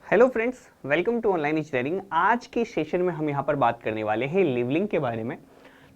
Hello friends, welcome to online engineering. आज के session में हम यहाँ पर बात करने वाले हैं लेवलिंग के बारे में।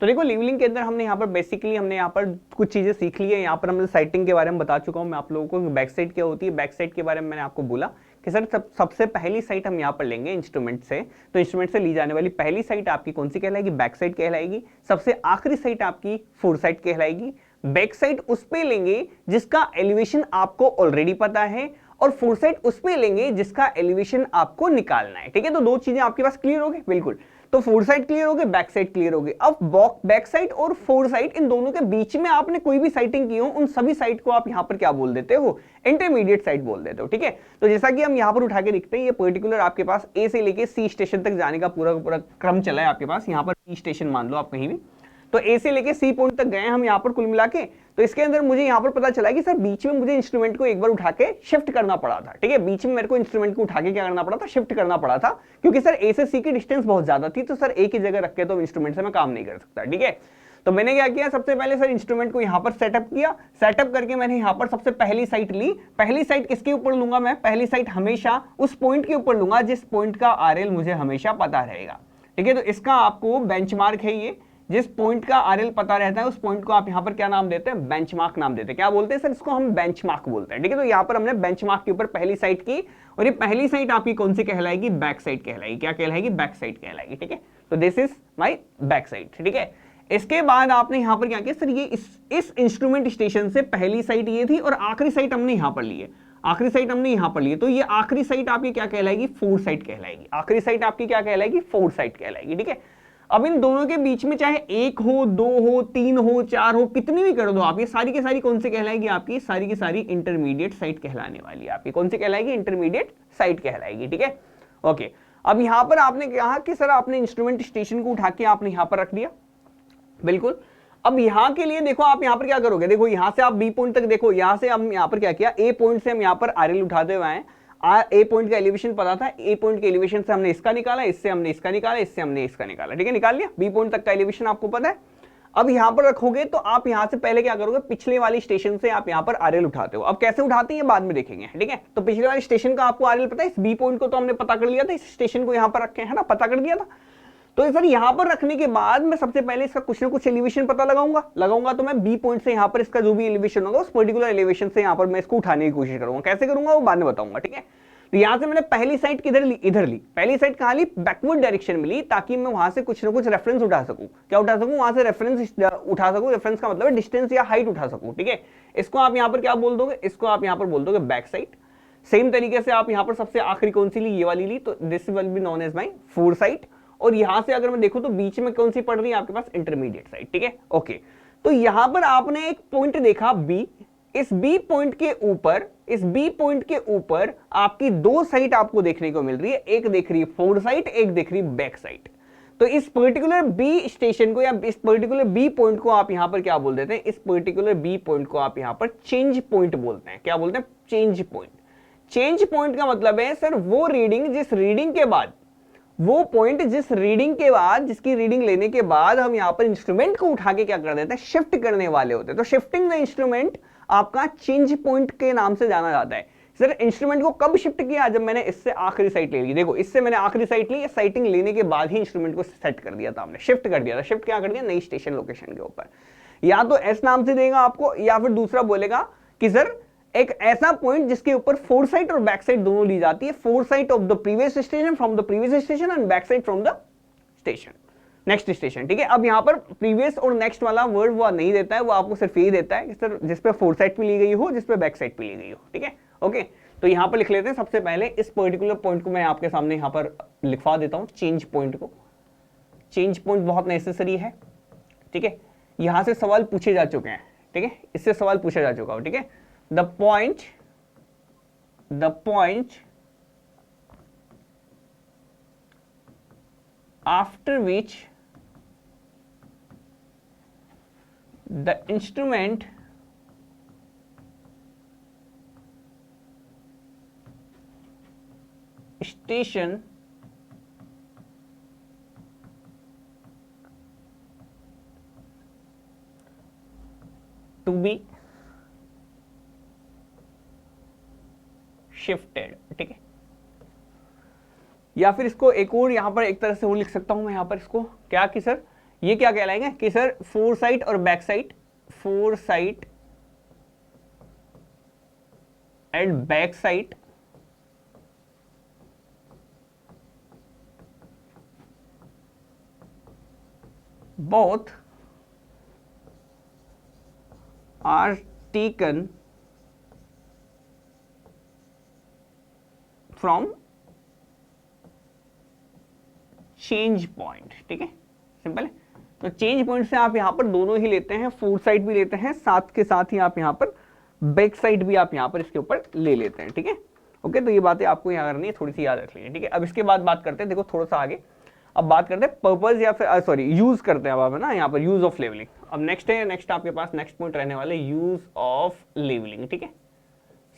तो देखो, लेवलिंग के अंदर हमने यहाँ पर बेसिकली हमने यहाँ पर कुछ चीज़ें सीख ली है। यहाँ पर हमने साइटिंग के बारे में बता चुका हूँ मैं आप लोगों को, बैक साइड क्या होती है। बैक साइड के बारे में मैंने आपको बोला कि सर सबसे पहली साइट हम यहाँ पर लेंगे इंस्ट्रूमेंट से। तो इंस्ट्रूमेंट से ली जाने वाली पहली साइट आपकी कौन सी कहलाएगी? बैक साइड कहलाएगी। सबसे आखिरी साइट आपकी फोर साइड कहलाएगी। बैक साइड उस पे लेंगे जिसका एलिवेशन आपको ऑलरेडी पता है, और फोर साइड उस पे लेंगे जिसका एलिवेशन आपको निकालना है। ठीक है, तो दो चीजें आपके पास क्लियर हो गई। बिल्कुल, तो फोर साइड क्लियर हो गए, बैक साइड क्लियर हो गई। अब बैक साइड और फोर साइड, इन दोनों के बीच में आपने कोई भी साइटिंग की हो, उन सभी साइड को आप यहां पर क्या बोल देते हो? इंटरमीडिएट साइड बोल देते हो। ठीक है, तो जैसा कि हम यहां पर उठा के देखते हैं, ये पर्टिकुलर आपके पास ए से लेके सी स्टेशन तक जाने का पूरा पूरा क्रम चला है आपके पास। यहां पर बी स्टेशन मान लो आप कहीं भी, तो ए से लेके सी पॉइंट तक गए हम यहां पर कुल मिला के। तो इसके अंदर मुझे यहां पर पता चला कि सर बीच में मुझे इंस्ट्रूमेंट को एक बार उठा के शिफ्ट करना पड़ा था। ठीक है, बीच में मेरे को इंस्ट्रूमेंट को उठा के क्या करना पड़ा था? शिफ्ट करना पड़ा था, क्योंकि सर ए से सी की डिस्टेंस बहुत ज्यादा थी। तो सर एक ही जगह रख के तो इंस्ट्रूमेंट से मैं काम नहीं कर सकता। ठीक है, तो मैंने क्या किया, सबसे पहले सर इंस्ट्रूमेंट को यहां पर सेटअप किया। सेटअप करके मैंने यहां पर सबसे पहली साइट ली। पहली साइट किसके ऊपर लूंगा मैं? पहली साइट हमेशा उस पॉइंट के ऊपर लूंगा जिस पॉइंट का आरएल मुझे हमेशा पता रहेगा। ठीक है, तो इसका आपको बेंचमार्क है ये। जिस पॉइंट का आरएल पता रहता है उस पॉइंट को आप यहां पर क्या नाम देते हैं? बेंचमार्क नाम देते हैं। क्या बोलते हैं सर? इसको हम बेंचमार्क बोलते हैं। ठीक है, तो यहां पर हमने बेंचमार्क के ऊपर पहली साइट की, और ये पहली साइट आपकी कौन सी कहलाएगी? बैक साइड कहलाएगी। क्या कहलाएगी? बैक साइड कहलाएगी। ठीक है, तो this is my back side. ठीक है, इसके बाद आपने यहां पर क्या किया सर? ये इस इंस्ट्रूमेंट स्टेशन से पहली साइट ये थी, और आखिरी साइट हमने यहां पर ली है। आखिरी साइट हमने यहां पर ली है, तो ये आखिरी साइट आपकी क्या कहलाएगी? फोर साइट कहलाएगी। आखिरी साइट आपकी क्या कहलाएगी? फोर साइट कहलाएगी। ठीक है, अब इन दोनों के बीच में चाहे एक हो, दो हो, तीन हो, चार हो, कितनी भी कर दो आप, ये सारी की सारी कौन सी कहलाएगी? आपकी सारी की सारी इंटरमीडिएट साइट कहलाने वाली है। आपकी कौन सी कहलाएगी? इंटरमीडिएट साइट कहलाएगी। ठीक है, ओके। अब यहां पर आपने कहा कि सर आपने इंस्ट्रूमेंट स्टेशन को उठा के आपने यहां पर रख दिया। बिल्कुल, अब यहां के लिए देखो, आप यहां पर क्या करोगे? देखो यहां से आप बी पॉइंट तक देखो, यहां से हम यहां पर क्या किया, ए पॉइंट से हम यहां पर आरएल उठाते हुए आए। ए पॉइंट का एलिवेशन पता था, ए पॉइंट के एलिवेशन से हमने इसका निकाला, इससे हमने इसका निकाला, इससे हमने इसका निकाला। ठीक है, निकाल लिया। बी पॉइंट तक का एलिवेशन आपको पता है। अब यहां पर रखोगे तो आप यहां से पहले क्या करोगे? पिछले वाली स्टेशन से आप यहां पर आरएल उठाते हो। अब कैसे उठाते हैं ये बाद में देखेंगे। ठीक है, तो पिछले वाली स्टेशन का आपको आरएल पता है। इस बी पॉइंट को तो हमने पता कर लिया था, इस स्टेशन को यहां पर रखे है ना, पता कर दिया था। तो सर यहां पर रखने के बाद मैं सबसे पहले इसका कुछ ना कुछ एलिवेशन पता लगाऊंगा तो मैं बी पॉइंट से यहां पर इसका जो भी एलिवेशन होगा उस पर्टिकुलर एलिवेशन से यहां पर मैं इसको उठाने की कोशिश करूंगा। कैसे करूंगा वो बाद में बताऊंगा। ठीक है, तो यहां से मैंने पहली साइट किधर ली? इधर ली। पहली साइट कहां ली? बैकवर्ड डायरेक्शन में ली, ताकि मैं वहां से कुछ ना कुछ रेफरेंस उठा सकूं। क्या उठा सकूं? वहां से रेफरेंस उठा सकूं। रेफरेंस का मतलब है डिस्टेंस या हाइट उठा सकूं। ठीक है, इसको आप यहां पर क्या बोल दोगे? इसको आप यहां पर बोल दोगे बैक साइड। सेम तरीके से आप यहां पर सबसे आखिरी कौन सी ली? ये वाली ली, तो this will be known as my fore sight. और यहां से अगर मैं देखूं तो बीच में कौन सी पड़ रही है आपके पास? Intermediate side. ठीक है, ओके। तो यहां पर आपने एक पॉइंट देखा बी। इस बी पॉइंट के ऊपर आपकी दो साइट आपको देखने को मिल रही है। एक देख रही है फोर साइट, एक देख रही है बैक साइट। तो इस पर्टिकुलर बी स्टेशन को या इस पर्टिकुलर बी पॉइंट को आप यहां पर क्या बोल देते हैं? इस पर्टिकुलर बी पॉइंट को आप यहां पर चेंज पॉइंट बोलते हैं। क्या बोलते हैं? Change point. चेंज पॉइंट का मतलब है सर वो रीडिंग जिस रीडिंग के बाद, वो पॉइंट जिस रीडिंग के बाद, जिसकी रीडिंग लेने के बाद हम यहां पर इंस्ट्रूमेंट को उठा के क्या कर देते हैं? शिफ्ट करने वाले होते हैं। तो शिफ्टिंग द इंस्ट्रूमेंट आपका चेंज पॉइंट के नाम से जाना जाता है। सर इंस्ट्रूमेंट को कब शिफ्ट किया? जब मैंने इससे आखिरी साइट ले ली। देखो इससे मैंने आखिरी साइट ली, साइटिंग लेने के बाद ही इंस्ट्रूमेंट को सेट कर दिया था हमने, शिफ्ट कर दिया था। शिफ्ट क्या कर दिया? नई स्टेशन लोकेशन के ऊपर। या तो एस नाम से देगा आपको, या फिर दूसरा बोलेगा कि सर एक ऐसा पॉइंट जिसके ऊपर फोर साइट और बैक साइड दोनों ली जाती है। Four site of the previous station, from the previous station, and back side from the station, next station. ठीक है, अब यहां पर प्रीवियस और नेक्स्ट वाला वर्ड वो नहीं देता है, वो आपको सिर्फ ये देता है कि सर जिस पे फोर साइड पे ली गई हो, जिस पे बैक साइड पे ली गई हो। ठीक है, ओके। तो यहां पर लिख लेते हैं सबसे पहले इस पर्टिकुलर पॉइंट को मैं आपके सामने यहां पर लिखवा देता हूं, चेंज पॉइंट को। चेंज पॉइंट बहुत नेसेसरी है। ठीक है, यहां से सवाल पूछे जा चुके हैं। ठीक है, इससे सवाल पूछा जा चुका हो। ठीक है, the point after which the instrument station to be shifted. ठीक है, या फिर इसको एक और यहाँ पर एक तरह से वो लिख सकता हूं मैं यहाँ पर इसको क्या कि सर ये क्या कहलाएंगे कि सर फोर साइट और back site, four site and back site both are taken from change point. ठीक है, सिंपल है। तो चेंज पॉइंट से आप यहां पर दोनों ही लेते हैं, फोर साइड भी लेते हैं, साथ के साथ ही आप यहां पर बैक साइड भी आप यहां पर इसके ऊपर ले लेते हैं। ठीक है, ओके, तो ये बातें आपको यहां करनी है, थोड़ी सी याद रख लीजिए। ठीक है, अब इसके बाद बात करते हैं, देखो थोड़ा सा आगे, अब बात करते हैं पर्पस या फिर सॉरी यूज करते हैं अब ना यहाँ पर यूज ऑफ लेवलिंग। अब नेक्स्ट है, नेक्स्ट आपके पास नेक्स्ट पॉइंट रहने वाले यूज ऑफ लेवलिंग। ठीक है,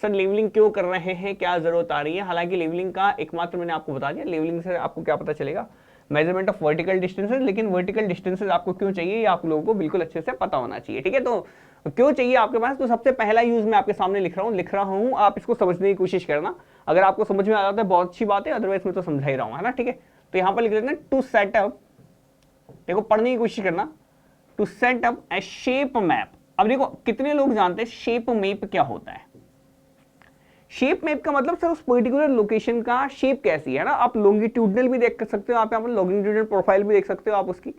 सर लेवलिंग क्यों कर रहे हैं, क्या जरूरत आ रही है। हालांकि लेवलिंग का एकमात्र मैंने आपको बता दिया, लेवलिंग से आपको क्या पता चलेगा, मेजरमेंट ऑफ वर्टिकल डिस्टेंसेज। लेकिन वर्टिकल डिस्टेंसेज आपको क्यों चाहिए ये आप लोगों को बिल्कुल अच्छे से पता होना चाहिए। ठीक है, तो क्यों चाहिए आपके पास, तो सबसे पहला यूज मैं आपके सामने लिख रहा हूँ, आप इसको समझने की कोशिश करना। अगर आपको समझ में आ जाता है बहुत अच्छी बात है, अदरवाइज मैं तो समझा ही रहा हूँ, है ना। ठीक है, तो यहां पर लिख देते हैं टू सेटअप, देखो पढ़ने की कोशिश करना, to set up a shape map. अब देखो कितने लोग जानते हैं शेप मैप क्या होता है। शेप मैप का मतलब सर उस पर्टिकुलर लोकेशन का शेप कैसी है ना। आप लॉन्गिट्यूडनल भी देख सकते हो, आप यहाँ पर लॉन्गिट्यूडनल प्रोफाइल भी देख सकते हो आप उसकी।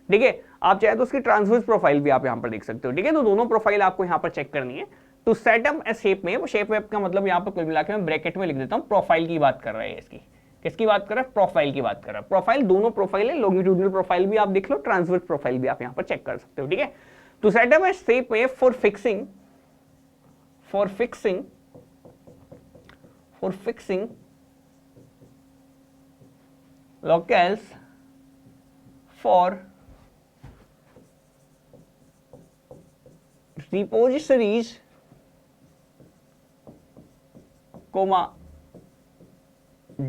ठीक है, आप चाहे तो उसकी ट्रांसवर्स प्रोफाइल भी आप यहाँ पर देख सकते हो। ठीक है, तो दोनों प्रोफाइल आपको यहाँ पर चेक करनी है। To set up a shape map, shape map का मतलब यहाँ पर कुल मिलाकर मैं ब्रैकेट में लिख देता हूँ, प्रोफाइल की बात कर रहे हैं इसकी। किसकी बात कर रहा है, प्रोफाइल की बात कर रहा है। प्रोफाइल दोनों प्रोफाइल है, लॉन्गिट्यूडनल प्रोफाइल भी आप देख लो, ट्रांसवर्स प्रोफाइल भी आप यहां पर चेक कर सकते हो। ठीक है, to set up a shape map for fixing locales for repositories,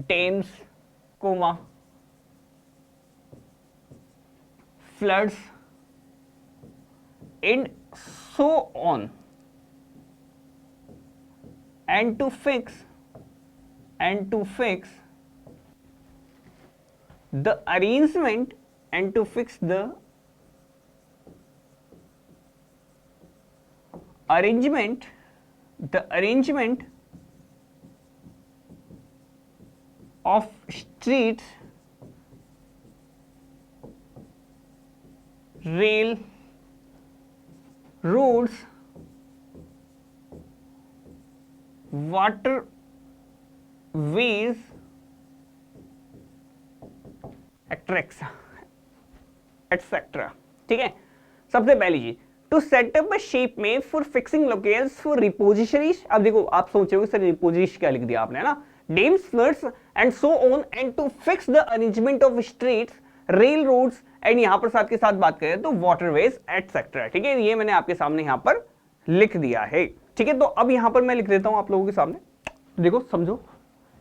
dams, floods and so on, and to fix the arrangement of streets, rail, roads, waterways, etc. ठीक है, सबसे पहली चीज टू सेटअप अ शेप में फॉर फिक्सिंग लोकेल्स फॉर रिपोजिशरीज। अब देखो आप सोच रहे हो सर रिपोजिश क्या लिख दिया आपने, है ना, dams, floods and so on, and to fix the arrangement of streets, rail roads, and यहां पर साथ के साथ बात करें तो वाटरवेज एटसेट्रा। ठीक है, ये मैंने आपके सामने यहां पर लिख दिया है। ठीक है, तो अब यहां पर मैं लिख देता हूं आप लोगों के सामने, देखो समझो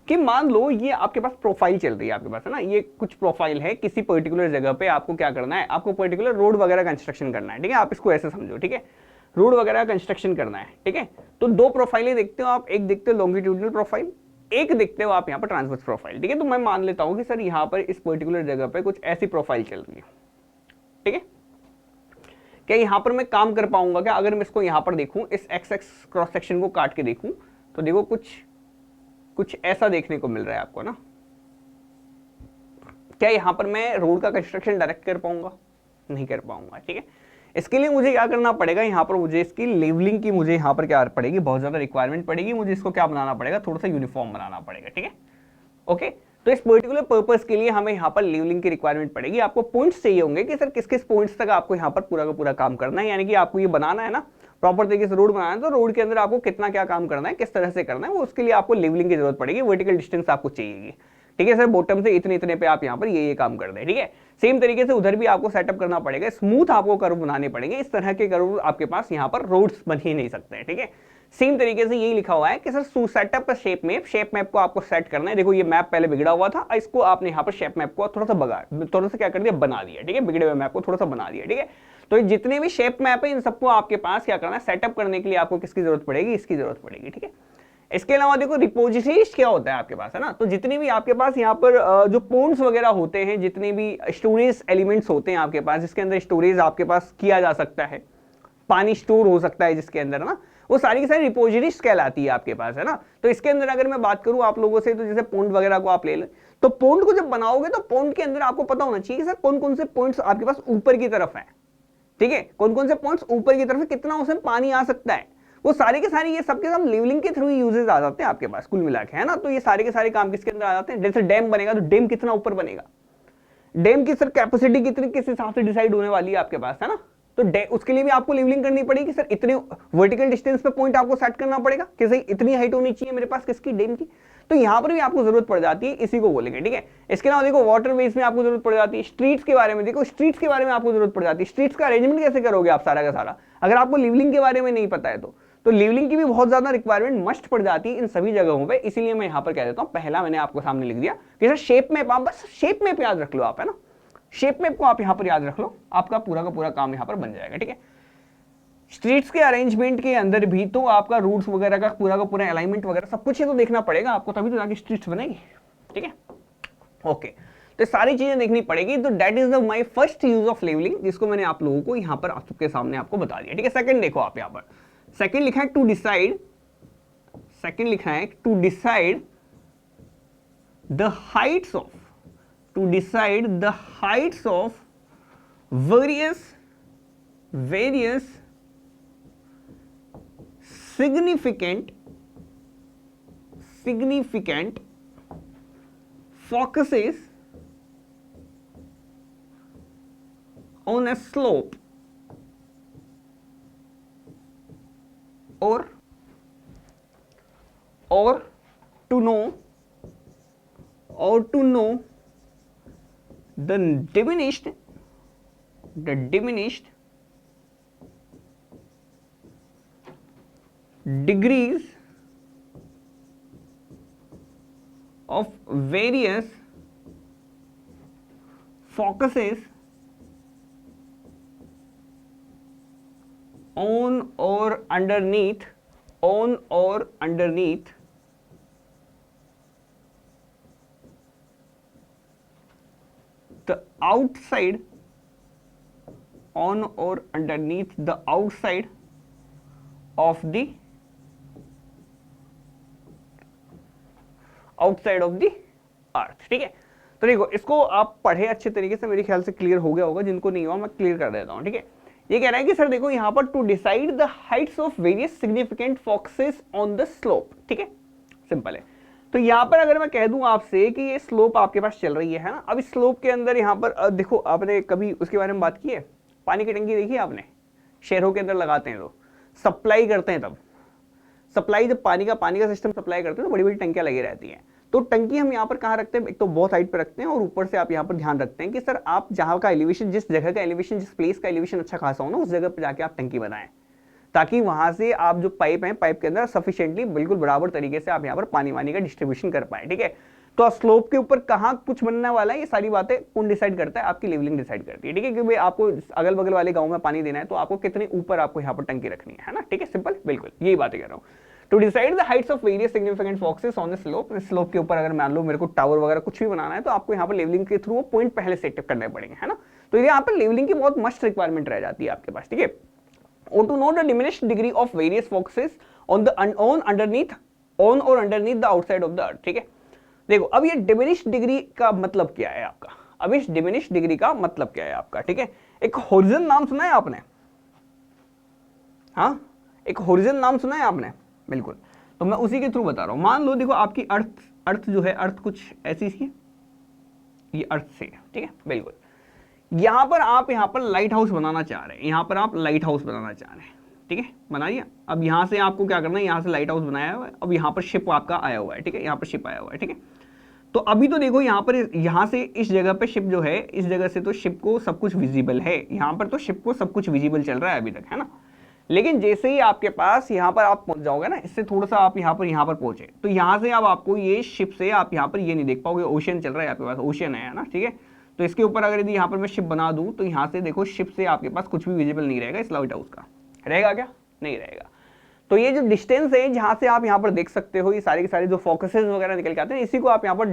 कि मान लो ये आपके पास प्रोफाइल चल रही है आपके पास, है ना, ये कुछ प्रोफाइल है, किसी पर्टिकुलर जगह पे आपको क्या करना है, आपको पर्टिकुलर रोड वगैरह कंस्ट्रक्शन करना है। ठीक है, आप इसको ऐसे समझो। ठीक है, रोड वगैरह कंस्ट्रक्शन करना है। ठीक है, तो दो प्रोफाइलें देखते हो आप, एक देखते हो लॉन्गिट्यूडनल प्रोफाइल, एक देखते हो आप यहाँ पर ट्रांसवर्स प्रोफाइल। ठीक है, तो मैं मान लेता हूँ कि सर यहाँ पर इस पर्टिकुलर जगह पे कुछ ऐसी प्रोफाइल चल रही है। ठीक है, क्या यहाँ पर मैं काम कर पाऊंगा क्या, अगर मैं इसको यहाँ पर देखूं, इस एक्स एक्स क्रॉस सेक्शन को काट के देखूं, तो देखो कुछ ऐसा देखने को मिल रहा है आपको ना। क्या यहाँ पर मैं रोड का कंस्ट्रक्शन डायरेक्ट कर पाऊंगा, नहीं कर पाऊंगा। ठीक है, इसके लिए मुझे क्या करना पड़ेगा, यहाँ पर मुझे इसकी लेवलिंग की मुझे यहाँ पर क्या पड़ेगी, बहुत ज्यादा रिक्वायरमेंट पड़ेगी, मुझे इसको क्या बनाना पड़ेगा, थोड़ा सा यूनिफॉर्म बनाना पड़ेगा। ठीक है, ओके, तो इस पर्टिकुलर पर्पस के लिए हमें यहाँ पर लेवलिंग की रिक्वायरमेंट पड़ेगी। आपको पॉइंट्स चाहिए होंगे कि सर किस किस पॉइंट्स तक आपको यहाँ पर पूरा का पूरा काम करना है, यानी कि आपको ये बनाना है ना, प्रॉपर तरीके से रोड बनाना है, तो रोड के अंदर आपको कितना क्या काम करना है, किस तरह से करना है, वो उसके लिए आपको लेवलिंग की जरूरत पड़ेगी, वर्टिकल डिस्टेंस आपको चाहिए। ठीक है सर, बॉटम से इतने इतने पे आप यहाँ पर ये काम कर दें। ठीक है, सेम तरीके से उधर भी आपको सेटअप करना पड़ेगा, स्मूथ आपको कर्व बनाने पड़ेंगे। इस तरह के कर्व आपके पास यहाँ पर रोड्स बन ही नहीं सकते हैं। ठीक है, सेम तरीके से यही लिखा हुआ है कि सर सेटअप शेप मैप को आपको सेट करना है। देखो ये मैप पहले बिगड़ा हुआ था, इसको आपने यहाँ पर शेप मैप को थोड़ा सा क्या कर दिया, बना दिया। ठीक है, बिगड़े हुए मैप को थोड़ा सा बना दिया। ठीक है, तो जितने भी शेप मैप है इन सबको आपके पास क्या करना है, सेटअप करने के लिए आपको किसकी जरूरत पड़ेगी, इसकी जरूरत पड़ेगी। ठीक है, इसके अलावा देखो रिपोजिटरीज क्या होता है आपके पास, है ना, तो जितनी भी आपके पास यहाँ पर जो पोन्स वगैरह होते हैं, जितने भी स्टोरेज एलिमेंट्स होते हैं आपके पास, जिसके अंदर स्टोरेज आपके पास किया जा सकता है, पानी स्टोर हो सकता है जिसके अंदर, ना, वो सारी की सारी रिपोजिटरीज कहलाती है आपके पास, है ना। तो इसके अंदर अगर मैं बात करूं आप लोगों से, तो जैसे पोन्ड वगैरह को आप ले लें, तो पोन्ड को जब बनाओगे तो पोन्ड के अंदर आपको पता होना चाहिए कि सर कौन कौन से पॉइंट्स आपके पास ऊपर की तरफ है, ठीक है, कौन कौन से पॉइंट्स ऊपर की तरफ है, कितना उसमें पानी आ सकता है, वो सारे के सारे ये सबके सब लेवलिंग के थ्रू यूजेस आ जाते हैं आपके पास कुल मिला के, है ना। तो ये सारे के सारे काम किसके अंदर आ जाते हैं, जैसे डैम बनेगा तो डैम कितना ऊपर बनेगा, डैम की सर कैपेसिटी कितनी किस हिसाब से डिसाइड होने वाली है आपके पास, है ना। तो उसके लिए भी आपको लेवलिंग करनी पड़ेगी, सर इतने वर्टिकल डिस्टेंस पे पॉइंट आपको सेट करना पड़ेगा कि सही इतनी हाइट होनी चाहिए मेरे पास किसकी, डैम की। तो यहां पर भी आपको जरूरत पड़ जाती है, इसी को बोलेंगे, ठीक है। इसके अलावा देखो वाटरवेज में आपको जरूरत पड़ जाती है, स्ट्रीट्स के बारे में देखो, स्ट्रीट्स के बारे में आपको जरूरत पड़ जाती है, स्ट्रीट्स का अरेंजमेंट कैसे करोगे आप सारा का सारा, अगर आपको लेवलिंग के बारे में नहीं पता है तो लेवलिंग की भी बहुत ज्यादा रिक्वायरमेंट मस्ट पड़ जाती है इन सभी जगहों पे। इसीलिए मैं यहां पर कह देता हूं, पहला मैंने आपको सामने लिख दिया कि सर शेप मैप, आप बस शेप मैप याद रख लो आप, है ना, शेप मैप को आप यहां पर याद रख लो, आपका पूरा का पूरा काम यहां पर बन जाएगा, ठीक है। स्ट्रीट्स के अरेंजमेंट के अंदर भी तो आपका रूट्स वगैरह का पूरा अलाइनमेंट वगैरह सब कुछ ये तो देखना पड़ेगा आपको, तभी तो जाके स्ट्रीट्स बनेगी, ठीक है। ओके, तो सारी चीजें देखनी पड़ेगी। तो that is the my first use of levelling, जिसको मैंने आप लोगों को यहां पर आपके सामने आपको बता दिया, ठीक है। सेकंड देखो आप यहां पर, सेकंड लिखा है टू डिसाइड, सेकंड लिखा है to decide the heights of, to decide the heights of various significant focuses on a slope or to know the diminished degrees of various focuses on or underneath the outside, on or underneath the outside of the outside of the earth, ठीक है। तो देखो इसको आप पढ़े अच्छे तरीके से, मेरे ख्याल से क्लियर हो गया होगा, जिनको नहीं हुआ मैं क्लियर कर देता हूं, ठीक है। ये कह रहा है कि सर देखो यहां पर to decide the heights of various significant focuses on the slope, ठीक है, सिंपल है। तो यहां पर अगर मैं कह दूं आपसे कि ये स्लोप आपके पास चल रही है ना, अब इस स्लोप के अंदर यहां पर देखो, आपने कभी उसके बारे में बात की है, पानी की टंकी देखी है आपने, शहरों के अंदर लगाते हैं तो सप्लाई करते हैं, तब सप्लाई जब पानी का सिस्टम सप्लाई करते हैं तो बड़ी बड़ी टंकियां लगी रहती हैं। तो टंकी हम यहाँ पर कहाँ रखते हैं, एक तो बहुत हाइट पे रखते हैं, और ऊपर से आप यहाँ पर ध्यान रखते हैं कि सर आप जहाँ का एलिवेशन, जिस जगह का एलिवेशन, जिस प्लेस का एलिवेशन अच्छा खासा हो ना, उस जगह पर जाके आप टंकी बनाएं, ताकि वहां से आप जो पाइप है, पाइप के अंदर सफिशिएंटली बिल्कुल बराबर तरीके से आप यहाँ पर पानी वानी का डिस्ट्रीब्यूशन कर पाए, ठीक है। तो स्लोप के ऊपर कहाँ कुछ बनने वाला है, ये सारी बातें कौन डिसाइड करता है, आपकी लेवलिंग डिसाइड करती है, ठीक है। क्योंकि आपको अगल बगल वाले गाँव में पानी देना है, तो आपको कितने ऊपर आपको यहाँ पर टंकी रखनी है ना, ठीक है, सिंपल, बिल्कुल यही बातें कह रहा हूँ। To decide the heights of various significant focuses on the slope, slope के ऊपर अगर मान लो मेरे को टावर वगैरह कुछ भी बनाना है, तो आपको यहाँ पर लेवलिंग के थ्रू वो पॉइंट पहले सेट करने पड़ेंगे, है ना। तो यहाँ पर लेवलिंग की बहुत मस्ट रिक्वायरमेंट रह जाती है आपके पास, ठीक है। और to know the diminished degree of various focuses on or underneath the outside of the earth, ठीक है। देखो अब ये डिमिनिश्ड डिग्री का मतलब क्या है आपका, अब इस डिमिनिश्ड डिग्री का मतलब क्या है आपका, ठीक है। एक होरिजन नाम सुना है आपने, हाँ, एक होरिजन नाम सुना है आपने, बिल्कुल। तो मैं उसी के थ्रू बता रहा हूं। मान लो देखो आपकी अर्थ जो है, अर्थ कुछ ऐसी सी, ये अर्थ से, ठीक है, बिल्कुल। यहां पर आप यहाँ पर लाइट हाउस बनाना चाह रहे हैं, यहां पर आप लाइट हाउस बनाना चाह रहे हैं, ठीक है, बना दिया। अब यहां से आपको क्या करना है, यहां से लाइट हाउस बनाया हुआ है, अब यहां पर शिप आपका आया हुआ है, ठीक है, यहां पर शिप आया हुआ है, ठीक है। तो अभी तो देखो यहां पर, यहां से इस जगह पे शिप जो है, इस जगह से तो शिप को सब कुछ विजिबल है, यहां पर तो शिप को सब कुछ विजिबल चल रहा है अभी तक, है ना। लेकिन जैसे ही आपके पास यहाँ पर आप पहुंच जाओगे ना, इससे थोड़ा सा आप यहाँ पर पहुंचे, तो यहाँ से अब आपको ये शिप से आप यहाँ पर ये नहीं देख पाओगे, ओशन चल रहा है आपके पास, ओशन है ना, ठीक है। तो इसके ऊपर अगर यदि यहाँ पर मैं शिप बना दूं, तो यहाँ से देखो शिप से आपके पास कुछ भी विजिबल नहीं रहेगा, इस लाइट हाउस का रहेगा क्या, नहीं रहेगा। तो ये जो डिस्टेंस है जहां से आप यहाँ पर देख सकते हो, ये सारे के सारे जो फोकसेस वगैरह निकल के आते हैं, इसी को आप यहाँ पर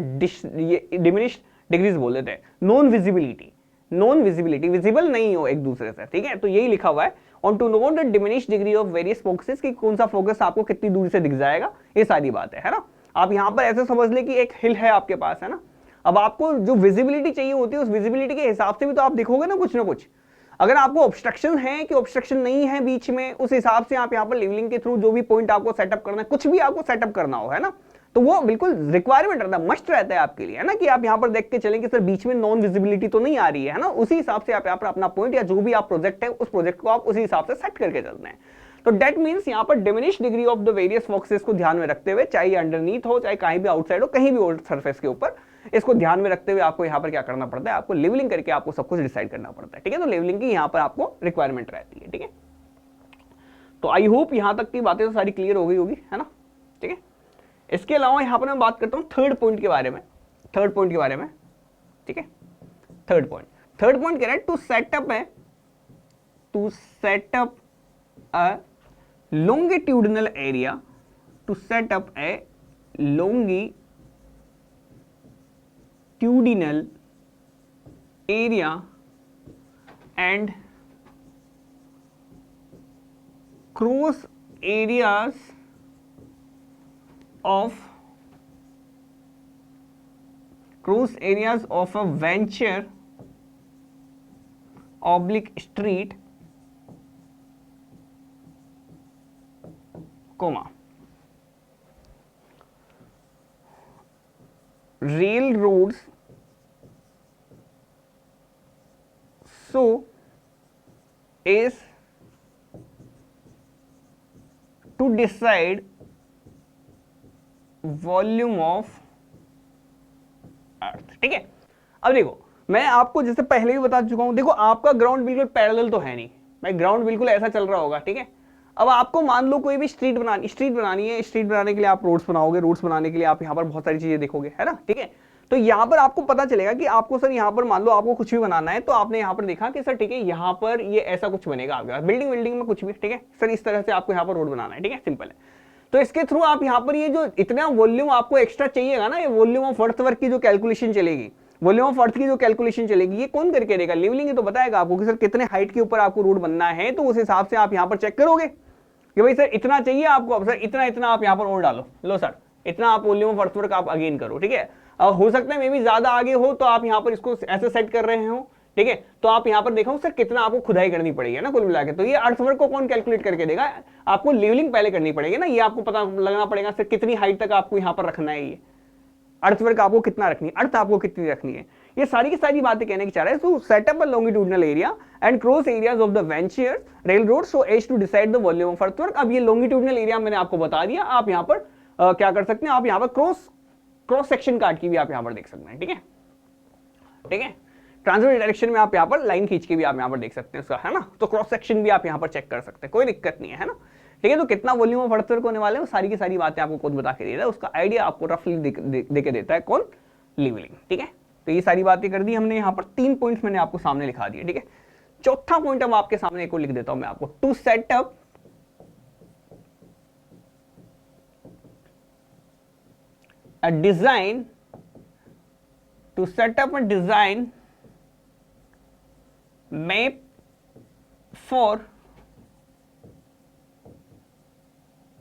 डिमिनिश्ड डिग्रीज बोल देते हैं। Non visibility, non visibility, visible नहीं हो एक दूसरे से, ठीक है। तो यही लिखा हुआ है on to know the diminished degree of various focuses, कि कौन सा फोकस आपको कितनी दूरी से दिख जाएगा, ये सारी बात है ना। आप यहाँ पर ऐसे समझ ले कि एक हिल है आपके पास, है ना। अब आपको जो विजिबिलिटी चाहिए होती है, उस विजिबिलिटी के हिसाब से भी तो आप दिखोगे ना कुछ। अगर आपको ऑब्स्ट्रक्शन है कि ऑब्स्ट्रक्शन नहीं है बीच में, उस हिसाब से आप यहाँ पर लेवलिंग के थ्रू जो भी पॉइंट आपको सेटअप करना है, कुछ भी आपको सेटअप करना हो, है ना, तो वो बिल्कुल रिक्वायरमेंट रहता है, मस्ट रहता है आपके लिए, है ना, कि आप यहाँ पर देख के चलें कि सर बीच में नॉन विजिबिलिटी तो नहीं आ रही है ना। उसी हिसाब से आप यहाँ पर अपना पॉइंट या जो भी आप प्रोजेक्ट है, उस प्रोजेक्ट को आप उसी हिसाब से सेट करके चलते हैं। तो डेट मीन्स यहाँ पर diminish degree of the various focuses को ध्यान में रखते हुए, चाहे अंडरनीथ हो, चाहे कहीं भी आउटसाइड हो, कहीं भी ओल्ड सरफेस के ऊपर, इसको ध्यान में रखते हुए आपको यहाँ पर क्या करना पड़ता है, आपको लेवलिंग करके आपको सब कुछ डिसाइड करना पड़ता है, ठीक है। तो लेवलिंग की यहाँ पर आपको रिक्वायरमेंट रहती है, ठीक है। तो आई होप यहाँ तक की बातें तो सारी क्लियर हो गई होगी, है ना, ठीक है। इसके अलावा यहाँ पर मैं बात करता हूँ थर्ड पॉइंट के बारे में, ठीक है। थर्ड पॉइंट कह रहा है to set up a longitudinal area, to set up a longitudinal area and cross areas of a venture oblique street, railroads, so is to decide volume of earth, ठीक है। अब देखो, मैं आपको जैसे पहले भी बता चुका हूं, देखो आपका ग्राउंड बिल्कुल पैरेलल तो है नहीं, भाई ग्राउंड बिल्कुल ऐसा चल रहा होगा, ठीक है। अब आपको मान लो कोई भी स्ट्रीट बनानी है, स्ट्रीट बनाने के लिए आप रोड्स बनाओगे, रोड्स बनाने के लिए आप यहाँ पर बहुत सारी चीजें देखोगे, है ना, ठीक है। तो यहाँ पर आपको पता चलेगा कि आपको सर यहाँ पर मान लो आपको कुछ भी बनाना है, तो आपने यहाँ पर देखा कि सर ठीक है यहाँ पर ये ऐसा कुछ बनेगा आपके पास, बिल्डिंग में कुछ भी, ठीक है सर, इस तरह से आपको यहाँ पर रोड बनाना है, ठीक है, सिंपल है। तो इसके थ्रू आप यहाँ पर ये जो इतना वॉल्यूम आपको एक्स्ट्रा चाहिएगा ना, ये वॉल्यूम ऑफ अर्थ वर्क की जो कैलकुलेशन चलेगी, वॉल्यूम ऑफ अर्थ की जो कैलकुलेशन चलेगी, ये कौन करके देगा, लेवलिंग तो बताएगा आपको कि सर कितने हाइट के ऊपर आपको रोड बनना है। तो उस हिसाब से आप यहाँ पर चेक करोगे कि भाई सर इतना चाहिए आपको, अब सर इतना आप यहाँ पर और डालो, लो सर इतना आप वॉल्यूम ऑफ अर्थ वर्क आप अगेन करो, ठीक है। अब हो सकता है मे भी ज्यादा आगे हो, तो आप यहाँ पर इसको ऐसे सेट कर रहे हो, ठीक है। तो आप यहाँ पर देखो सर कितना आपको खुदाई करनी पड़ेगी ना कुल मिला के। तो ये अर्थवर्क को कौन कैलकुलेट करके देगा, आपको लेवलिंग पहले करनी पड़ेगी ना, ये आपको पता लगना पड़ेगा सर कितनी हाइट तक आपको यहाँ पर रखना है, ये अर्थवर्क आपको कितना रखनी है, अर्थ आपको कितनी रखनी है, ये सारी की सारी बातें कहने की चाह रहा है। So setup a longitudinal area and cross areas of the venture rail road so as to decide the volume of earthwork. अब ये लॉन्गिट्यूडिनल एरिया मैंने आपको बता दिया, आप यहाँ पर क्या कर सकते हैं, आप यहाँ पर क्रॉस सेक्शन काट की भी आप यहाँ पर देख सकते हैं, ठीक है, ठीक है। ट्रांसवर्स डायरेक्शन में आप यहाँ पर लाइन खींच के भी आप यहाँ पर देख सकते हैं उसका, है ना। तो क्रॉस सेक्शन भी आप यहाँ पर चेक कर सकते हैं, कोई दिक्कत नहीं है ना, ठीक है। तो कितना वॉल्यूम ऑफ अर्थवर्क होने वाले हैं, सारी की सारी बातें आपको खुद बता के दे रहा है, उसका आइडिया आपको रफली दे के देता है कौन, लेवलिंग, ठीक है। तो ये सारी बातें कर दी हमने, यहाँ पर 3 पॉइंट्स मैंने आपको सामने लिखा दिए, ठीक है। चौथा पॉइंट अब आपके सामने एक और लिख देता हूं मैं आपको, to set up a design map for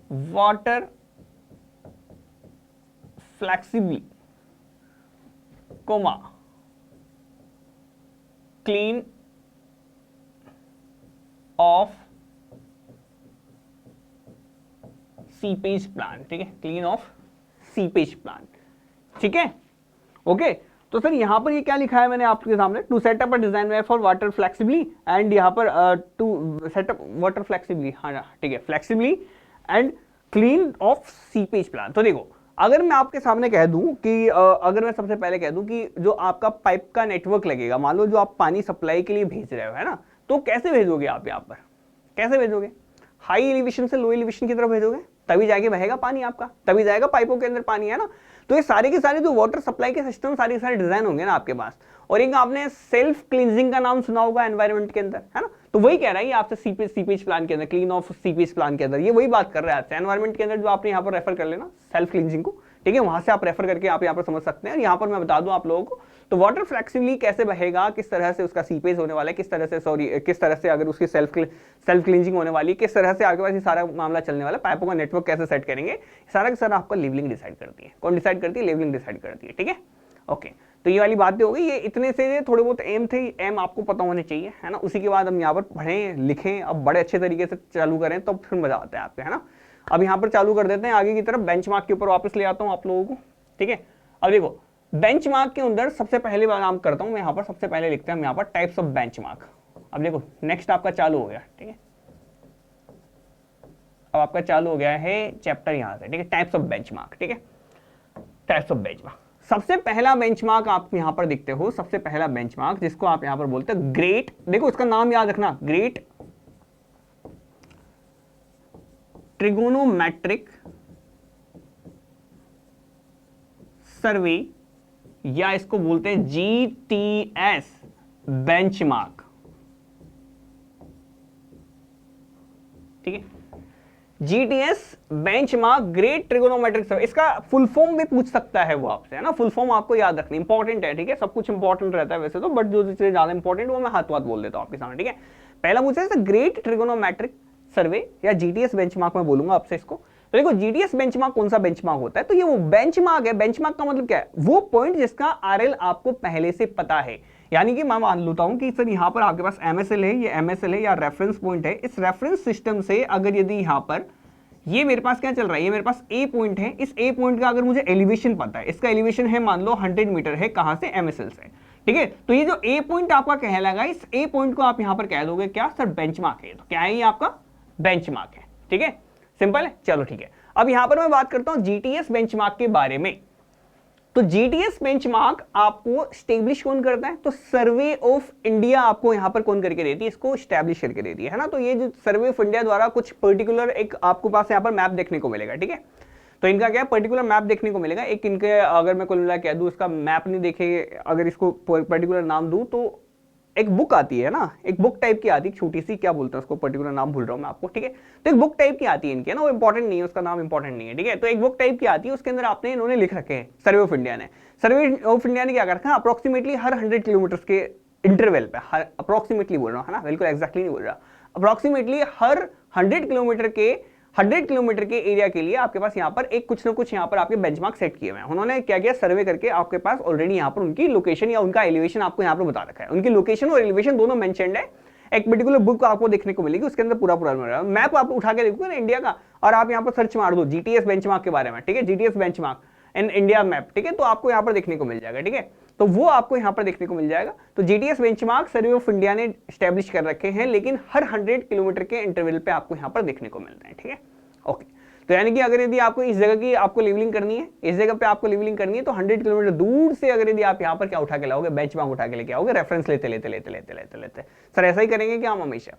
water flexibly, clean of seepage plant, ठीक है, क्लीन ऑफ सीपेज प्लांट, ठीक है, ओके। तो सर यहां पर ये क्या लिखा है मैंने आपके सामने, to set up a design way for water flexibly and यहाँ पर टू सेटअप वाटर फ्लेक्सिबली, हाँ ठीक है, flexibly and clean of seepage plant. तो देखो अगर मैं आपके सामने कह दूं कि अगर मैं सबसे पहले कह दूं कि जो आपका पाइप का नेटवर्क लगेगा, मान लो जो आप पानी सप्लाई के लिए भेज रहे हो, है ना, तो कैसे भेजोगे आप यहाँ पर, कैसे भेजोगे, हाई एलिवेशन से लो एलिवेशन की तरफ भेजोगे, तभी जाके बहेगा पानी आपका, तभी जाएगा पाइपों के अंदर पानी, है ना। तो ये सारे के सारे जो वाटर सप्लाई के सिस्टम सारे डिजाइन होंगे ना आपके पास, और एक आपने सेल्फ क्लींजिंग का नाम सुना होगा एनवायरनमेंट के अंदर, है ना। तो वही कह रहा है ये आपसे सीपेज प्लान के अंदर, क्लीन ऑफ सीपेज प्लान के अंदर ये वही बात कर रहा है आपसे। एनवायरमेंट के अंदर जो आपने यहाँ पर रेफर कर लेना सेल्फ क्लींजिंग को, ठीक है, वहां से आप रेफर करके आप यहाँ पर समझ सकते हैं। यहाँ पर मैं बता दूं आप लोगों को, तो वाटर फ्लेक्सिबली कैसे बहेगा, किस तरह से उसका सीपेज होने वाला है, किस तरह से किस तरह से अगर उसकी सेल्फ क्लींजिंग होने वाली है, किस तरह से आपके पास ये सारा मामला चलने वाला है, पाइपों का नेटवर्क कैसे सेट करेंगे, सारा का सारा आपका लेवलिंग डिसाइड करती है। कौन डिसाइड करती है? लेवलिंग डिसाइड करती है, ठीक है, ओके। तो ये वाली बातें हो गई, ये इतने से थोड़े बहुत एम थे, एम आपको पता होने चाहिए, है ना। उसी के बाद हम यहाँ पर पढ़ें लिखें, अब बड़े अच्छे तरीके से चालू करें तो फिर मजा आता है आपको, है ना। अब यहाँ पर चालू कर देते हैं आगे की तरफ, बेंचमार्क के ऊपर वापस ले आता हूँ आप लोगों को, ठीक है। अब देखो बेंचमार्क के अंदर सबसे पहले काम करता हूँ मैं यहाँ पर, सबसे पहले लिखते हैं यहाँ पर टाइप्स ऑफ बेंचमार्क। अब देखो नेक्स्ट आपका चालू हो गया, ठीक है, अब आपका चालू हो गया है चैप्टर यहाँ से, ठीक है, टाइप्स ऑफ बेंचमार्क, ठीक है, टाइप्स ऑफ बेंचमार्क। सबसे पहला बेंचमार्क आप यहां पर देखते हो, सबसे पहला बेंचमार्क जिसको आप यहां पर बोलते हैं ग्रेट, देखो इसका नाम याद रखना, ग्रेट ट्रिगोनोमेट्रिक सर्वे, या इसको बोलते हैं जीटीएस बेंचमार्क, ठीक है। जीटीएस बेंचमार्क ग्रेट ट्रिगोनोमेट्रिक सर्वे, इसका फुल फॉर्म भी पूछ सकता है वो आपसे, है ना। फुल फॉर्म आपको याद रखनी इंपॉर्टेंट है, ठीक है, सब कुछ इंपॉर्टेंट रहता है वैसे तो, बट जो चीजें ज्यादा इंपॉर्टेंट वो मैं हाथ बोल देता हूं आपके सामने, ठीक है। पहला पूछा है ग्रेट ट्रिगोनोमेट्रिक सर्वे या जीटीएस बेंचमार्क में बोलूंगा आपसे इसको। तो देखो जीटीएस बेंचमार्क कौन सा बेंचमार्क होता है, तो ये वो बेंचमार्क है। बेंचमार्क का मतलब क्या है? वो पॉइंट जिसका आरएल आपको पहले से पता है, यानी कि मैं मान लेता हूं कि सर यहां पर आपके पास एमएसएल है, ये एमएसएल है या रेफरेंस पॉइंट है। इस रेफरेंस सिस्टम से अगर यदि यहां पर ये मेरे पास क्या चल रहा है, ये मेरे पास ए पॉइंट है, इस ए पॉइंट का अगर मुझे एलिवेशन पता है, इसका एलिवेशन है मान लो 100 मीटर है, कहां से? एमएसएल से, ठीक है। तो ये जो ए पॉइंट आपका कहलाएगा, इस ए पॉइंट को आप यहां पर कह दोगे क्या? सर बेंचमार्क है। तो क्या है ये? आपका बेंचमार्क है, ठीक है, सिंपल है, चलो ठीक है। अब यहां पर मैं बात करता हूं जीटीएस बेंचमार्क के बारे में। तो जीटीएस बेंचमार्क आपको स्टेब्लिश कौन करता है? तो सर्वे ऑफ इंडिया आपको यहां पर कौन करके देती है? इसको स्टैब्लिश करके देती है ना। तो ये जो सर्वे ऑफ इंडिया द्वारा कुछ पर्टिकुलर एक आपको पास यहां पर मैप देखने को मिलेगा, ठीक है। तो इनका क्या है? पर्टिकुलर मैप देखने को मिलेगा। एक इनके अगर मैं कुल मिला कह दूं, इसका मैप नहीं देखे, अगर इसको पर्टिकुलर नाम दूं तो एक बुक आती है ना, एक बुक टाइप की आती है छोटी सी, क्या बोलते हैं उसको, पर्टिकुलर नाम भूल रहा हूं मैं आपको, ठीक है। तो एक बुक टाइप की आती है इनकी, ना, वो इंपॉर्टेंट नहीं है, उसका नाम इंपॉर्टेंट नहीं है, ठीक है। तो एक बुक टाइप की आती है, उसके अंदर आपने इन्होंने लिख रखे हैं, सर्वे ऑफ इंडिया ने। सर्वे ऑफ इंडिया ने क्या कर रखा है? अप्रोक्सीमेटली हर 100 किलोमीटर के इंटरवल पे, हर अप्रोक्सीमेटली बोल रहा हूँ, है ना, बिल्कुल एक्जैक्टली नहीं बोल रहा, अप्रोक्सीमेटली हर 100 किलोमीटर के एरिया के लिए आपके पास यहाँ पर एक कुछ ना कुछ यहाँ पर आपके बेंचमार्क सेट किए हुए हैं। उन्होंने क्या किया? सर्वे करके आपके पास ऑलरेडी यहाँ पर उनकी लोकेशन या उनका एलिवेशन आपको यहाँ पर बता रखा है। उनकी लोकेशन और एलिवेशन दोनों मेंशन्ड है, एक पर्टिकुलर बुक आपको देखने को मिलेगी, उसके अंदर पूरा मैप आप उठा के देखोगे ना इंडिया का, और आप यहाँ पर सर्च मार दो जीटीएस बेंचमार्क के बारे में, ठीक है, GTS benchmark in India map, ठीक है, तो आपको यहाँ पर देखने को मिल जाएगा, ठीक है। तो वो आपको यहाँ पर देखने को मिल जाएगा। तो GTS benchmark survey of India ने स्टैब्लिश कर रखे हैं, लेकिन हर 100 किलोमीटर के इंटरवल पे आपको यहाँ पर देखने को मिलते हैं, ठीक है, ओके। तो यानी कि अगर यदि आपको इस जगह की आपको लेवलिंग करनी है, इस जगह पे आपको लेवलिंग करनी है, तो 100 किलोमीटर दूर से अगर यदि आप यहाँ पर क्या उठा के लाओगे? बेंचमार्क उठा के लेके आओगे, रेफरेंस लेते लेते लेते लेते लेते लेते। सर ऐसा ही करेंगे क्या हम हमेशा?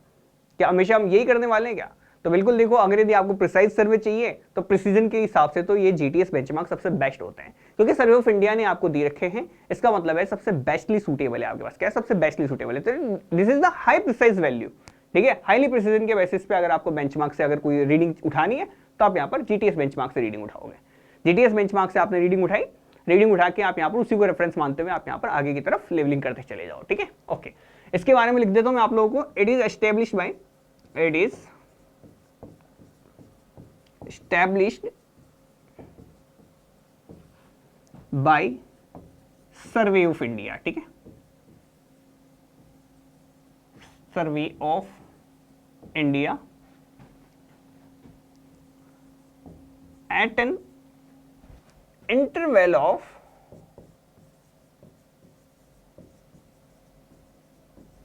क्या हमेशा हम यही करने वाले हैं क्या? तो बिल्कुल देखो, अगर यदि आपको प्रिसाइज सर्वे चाहिए तो प्रिसीजन के हिसाब से तो ये जीटीएस बेंचमार्क सबसे बेस्ट होते हैं, क्योंकि सर्वे ऑफ इंडिया ने आपको दे रखे हैं। इसका मतलब है सबसे बेस्टली सूटेबल है आपके पास। क्या? सबसे बेस्टली सूटेबल है। तो this is the high precise value, ठीक है। हाईली प्रिसीजन के बेसिस पे अगर आपको बेंचमार्क से अगर कोई रीडिंग उठानी है तो आप यहाँ पर जीटीएस बेंचमार्क से रीडिंग उठाओगे। जीटीएस बेंचमार्क से आपने रीडिंग उठाई, रीडिंग उठा के आप यहाँ पर उसी को रेफरेंस मानते हुए आप यहाँ पर आगे की तरफ लेवलिंग करते चले जाओ, ठीक है, ओके। इसके बारे में लिख देता हूं मैं आप लोगों को। It is established by survey of India, ठीक है, survey of India at an interval of